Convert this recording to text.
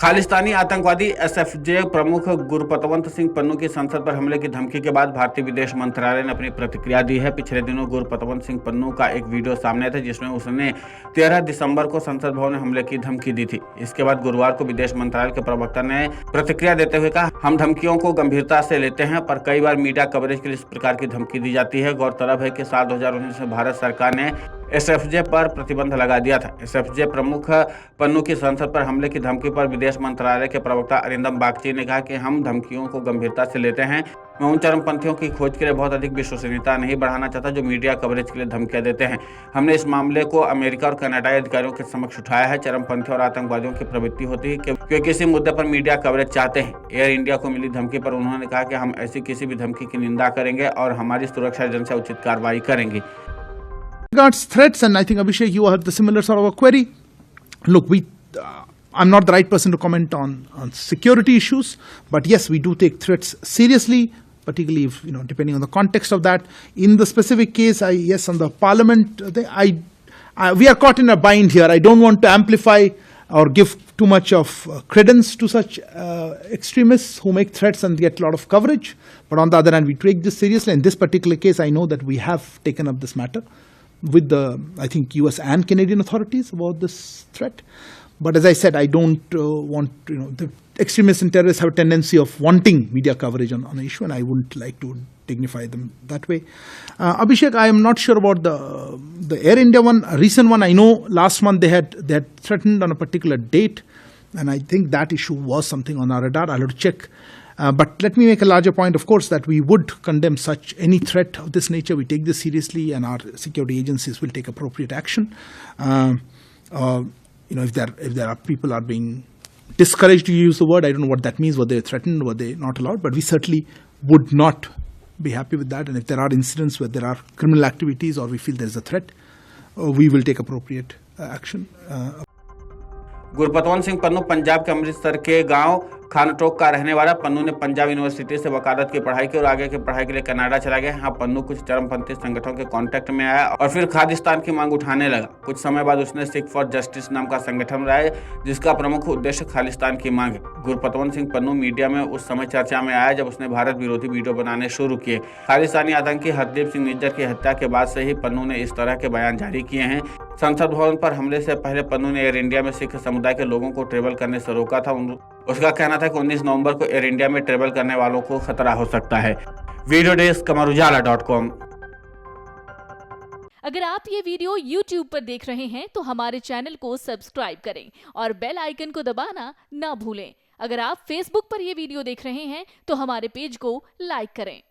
खालिस्तानी आतंकवादी एसएफजे प्रमुख गुरपतवंत सिंह पन्नू की संसद पर हमले की धमकी के बाद भारतीय विदेश मंत्रालय ने अपनी प्रतिक्रिया दी है। पिछले दिनों गुरपतवंत सिंह पन्नू का एक वीडियो सामने था जिसमें उसने 13 दिसंबर को संसद भवन में हमले की धमकी दी थी। इसके बाद गुरुवार को विदेश मंत्रालय के प्रवक्ता ने प्रतिक्रिया देते हुए कहा, हम धमकियों को गंभीरता से लेते हैं, पर कई बार मीडिया कवरेज के लिए इस प्रकार की धमकी दी जाती है। गौरतलब है कि साल 2019 में भारत सरकार ने एसएफजे पर प्रतिबंध लगा दिया था। एसएफजे प्रमुख पन्नू की संसद पर हमले की धमकी पर विदेश मंत्रालय के प्रवक्ता अरिंदम बागची ने कहा कि हम धमकियों को गंभीरता से लेते हैं। मैं उन चरमपंथियों की खोज के लिए बहुत अधिक विश्वसनीयता नहीं बढ़ाना चाहता जो मीडिया कवरेज के लिए धमकियां देते हैं। हमने इस मामले को अमेरिका और कनाडाई अधिकारियों के समक्ष उठाया है। चरमपंथियों और आतंकवादियों की प्रवृत्ति होती है कि किसी मुद्दे पर मीडिया कवरेज चाहते हैं। एयर इंडिया को मिली धमकी पर उन्होंने कहा कि हम ऐसी किसी भी धमकी की निंदा करेंगे और हमारी सुरक्षा एजेंसियां उचित कार्रवाई करेंगी। Regards threats, and I think Abhishek, you have the similar sort of a query. Look, I'm not the right person to comment on security issues, but yes, we do take threats seriously, particularly if, depending on the context of that. In the specific case, yes, on the parliament, we are caught in a bind here. I don't want to amplify or give too much of credence to such extremists who make threats and get a lot of coverage. But on the other hand, we take this seriously. In this particular case, I know that we have taken up this matter with the, I think, US and Canadian authorities about this threat. But as I said, I don't want, the extremists and terrorists have a tendency of wanting media coverage on an issue, and I wouldn't like to dignify them that way. Abhishek, I am not sure about the Air India one, a recent one. I know last month they had threatened on a particular date, and I think that issue was something on our radar. I'll have to check. But let me make a larger point, of course, that we would condemn any threat of this nature. We take this seriously, and our security agencies will take appropriate action. If there are people are being discouraged to use the word, I don't know what that means. Were they threatened? Were they not allowed? But we certainly would not be happy with that. And if there are incidents where there are criminal activities or we feel there is a threat, we will take appropriate action. Gurpatwant Singh Pannu Punjab के अमृतसर के गांव खानटोक का रहने वाला। पन्नू ने Punjab university से वकालत की पढ़ाई की और आगे की पढ़ाई के लिए कनाडा चला गया। यहाँ पन्नू कुछ चरमपंथी संगठनों के कांटेक्ट में आया और फिर खालिस्तान की मांग उठाने लगा। कुछ समय बाद उसने सिख फॉर जस्टिस नाम का संगठन बनाया जिसका प्रमुख उद्देश्य खालिस्तान की मांग है। गुरपतवंत सिंह पन्नू मीडिया में उस समय चर्चा में आया जब उसने भारत विरोधी वीडियो बनाने शुरू किए। खालिस्तानी आतंकी हरदीप सिंह निज्जर की हत्या के बाद से ही पन्नू ने इस तरह के बयान जारी किए हैं। संसद भवन पर हमले से पहले पन्नू ने एयर इंडिया में सिख समुदाय के लोगों को ट्रेवल करने से रोका था। उसका कहना था कि 19 नवंबर को एयर इंडिया में ट्रेवल करने वालों को खतरा हो सकता है। Video desk amarujala.com। अगर आप ये वीडियो YouTube पर देख रहे हैं तो हमारे चैनल को सब्सक्राइब करें और बेल आइकन को दबाना ना भूलें। अगर आप Facebook पर ये वीडियो देख रहे हैं तो हमारे पेज को लाइक करें।